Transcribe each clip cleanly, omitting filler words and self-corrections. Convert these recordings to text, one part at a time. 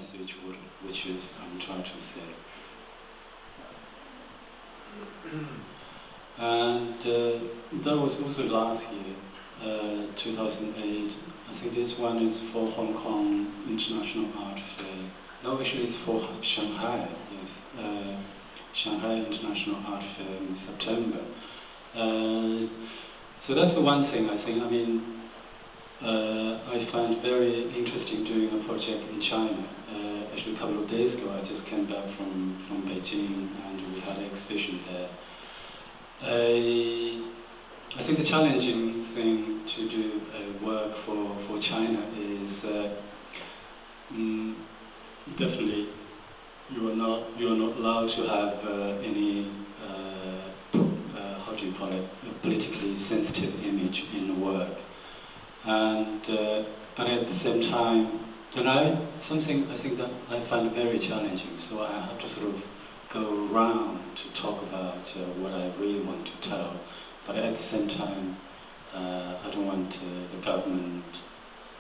message which is I'm trying to say. And that was also last year, 2008. I think this one is for Hong Kong International Art Fair. No, actually it's for Shanghai, yes. Shanghai International Art Fair in September. So that's the one thing I think. I mean, I find very interesting doing a project in China. Actually, a couple of days ago, I just came back from Beijing, and we had an exhibition there. I think the challenging thing to do work for China is definitely you are not allowed to have any how do you call it, a politically sensitive image in the work, and but at the same time, then something I think that I find very challenging. So I have to sort of go around to talk about what I really want to tell, but at the same time, I don't want the government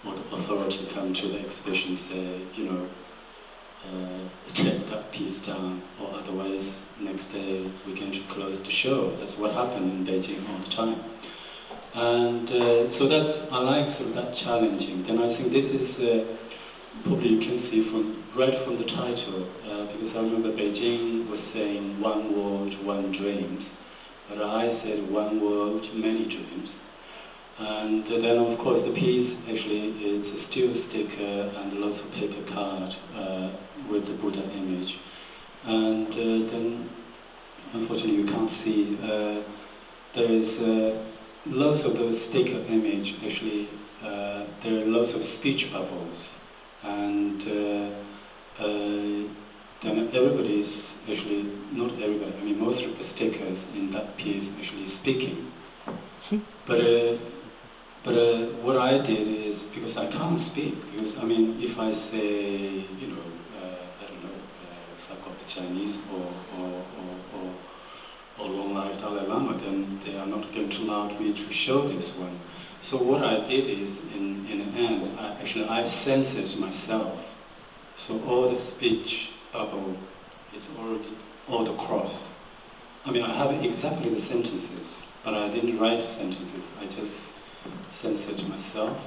or the authority to come to the exhibition and say, you know, take that piece down, or otherwise next day we're going to close the show. That's what happened in Beijing all the time. And so I like sort of that challenging. Then I think this is probably you can see right from the title, because I remember Beijing was saying one world, one dreams, but I said one world, many dreams. And then of course the piece actually it's a steel sticker and lots of paper card with the Buddha image. And then unfortunately you can't see, there is lots of those sticker image actually, there are lots of speech bubbles. And then everybody is actually, not everybody, I mean most of the stickers in that piece actually speaking. But what I did is, because I can't speak, because I mean if I say, you know, I don't know, if I've got the Chinese or long life Dalai Lama, then they are not going to allow me to show this one. So what I did is, in the end, I censored myself. So all the speech bubble is already all the cross. I mean, I have exactly the sentences, but I didn't write sentences. I just censored myself.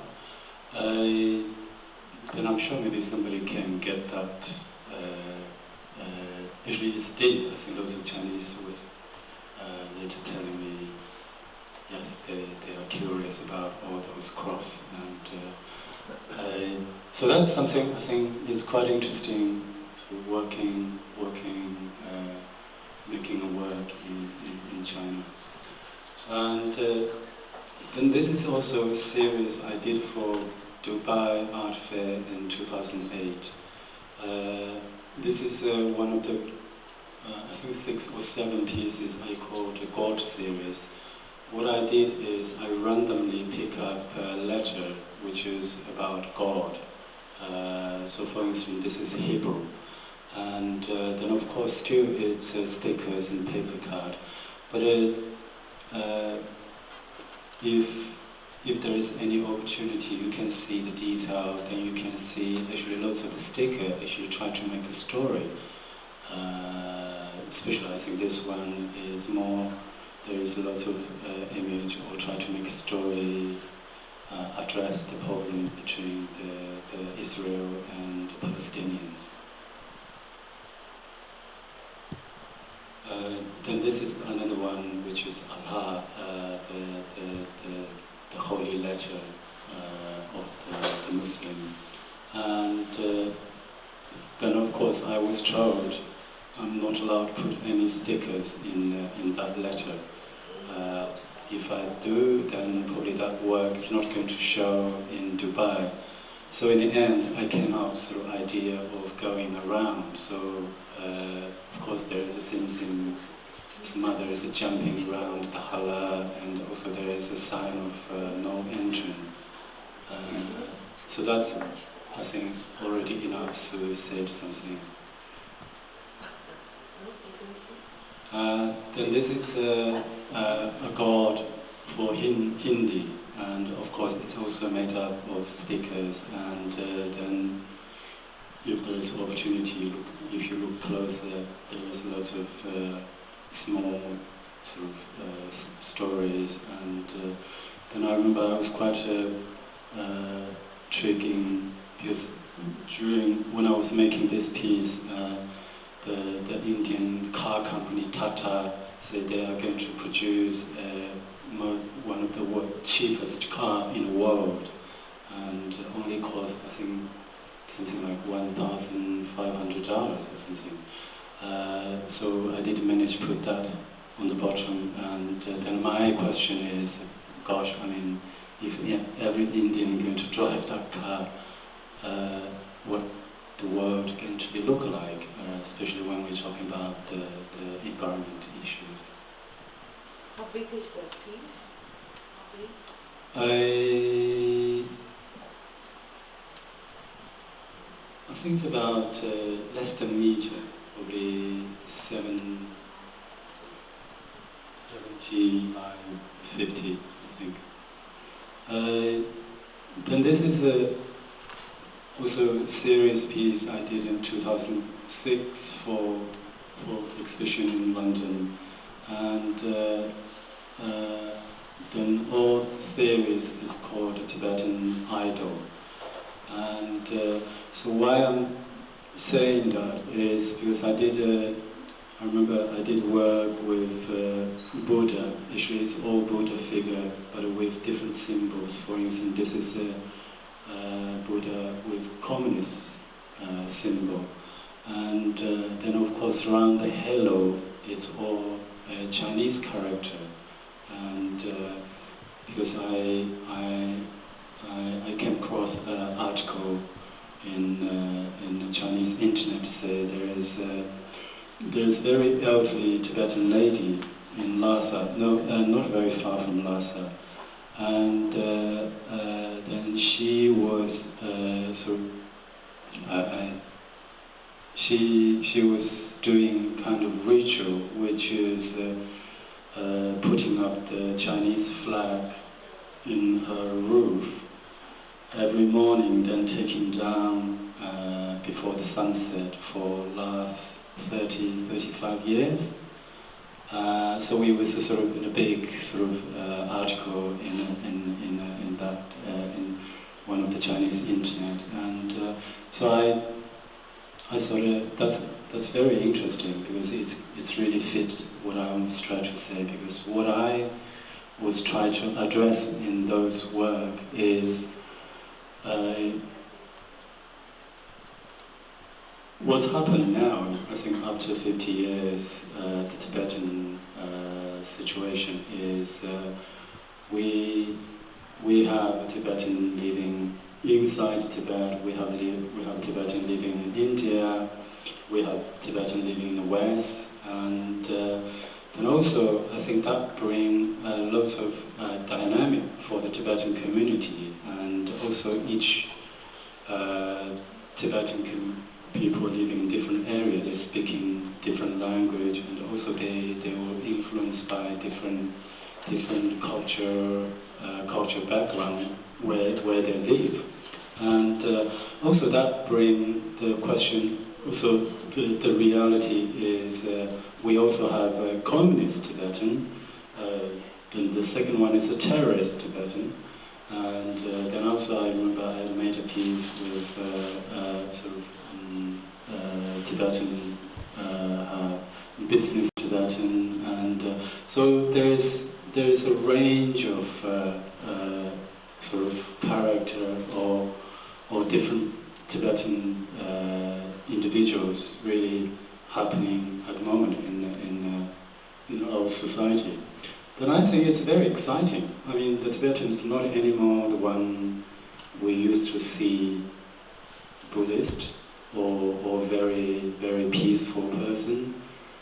Then I'm sure maybe somebody can get that. Actually, it's deep. I think those Chinese was later telling me. Yes, they are curious about all those cross, and so that's something I think is quite interesting. So working, making a work in China, and then this is also a series I did for Dubai Art Fair in 2008. This is one of the I think 6 or 7 pieces I called the God series. What I did is I randomly pick up a letter which is about God. So for instance, this is Hebrew. And then of course still it's stickers and paper card. But if there is any opportunity, you can see the detail, then you can see actually lots of the sticker actually try to make a story. Especially I think this one is more, there is a lot of image or try to make a story, address the problem between the Israel and the Palestinians. Then this is another one which is Allah, the holy letter of the Muslim. And then of course I was told I'm not allowed to put any stickers in that letter. If I do, then probably that work is not going to show in Dubai. So in the end, I came out through idea of going around. So of course there is a Simsim, his mother is jumping around the hala, and also there is a sign of no entry. So that's, I think, already enough to say something. Then this is a god for Hindi, and of course it's also made up of stickers, and then if there is opportunity, if you look closer, there is lots of small sort of stories. And then I remember I was quite intriguing because when I was making this piece, the Indian car company Tata said they are going to produce one of the cheapest car in the world, and only cost, I think, something like $1,500 or something. So I did manage to put that on the bottom, and then my question is, gosh, I mean, if every Indian going to drive that car, what the world going to be look like, especially when we're talking about the environment issues. How big is that piece? I think it's about less than a meter, probably 70 by 50, I think. Then this is also a serious piece I did in 2006 for exhibition in London, and then all series is called Tibetan Idol. And so why I'm saying that is because I remember I did work with Buddha. Actually, it's all Buddha figure, but with different symbols. For instance, this is a Buddha with communist symbol, and then of course around the halo it's all Chinese character, and because I came across an article in the Chinese internet say there's very elderly Tibetan lady in Lhasa, not very far from Lhasa, and then she was she was doing kind of ritual, which is putting up the Chinese flag in her roof every morning, then taking down before the sunset for last 35 years. So we was sort of in a big sort of article in one of the Chinese internet, and so I sort of that's very interesting because it's really fit what I was trying to say, because what I was trying to address in those work is what's happened now. I think after 50 years, the Tibetan situation is we have a Tibetan living inside Tibet. We have Tibetan living in India. We have Tibetan living in the West, and also I think that brings lots of dynamic for the Tibetan community, and also each Tibetan people living in different areas, they're speaking different language, and also they were influenced by different culture background where they live, and also that bring the question. Also, the reality is we also have a communist Tibetan. Then the second one is a terrorist Tibetan, and then also I remember I made a piece with sort of Tibetan business Tibetan, and so there is a range of sort of character or different Tibetan individuals really happening at the moment in our society. Then I think it's very exciting. I mean, the Tibetans not anymore the one we used to see Buddhist or very peaceful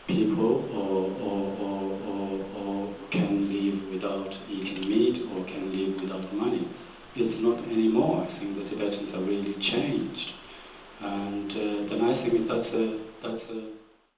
people, or can live without eating meat, or can live without money. It's not anymore. I think the Tibetans are really changed, and then I think that's a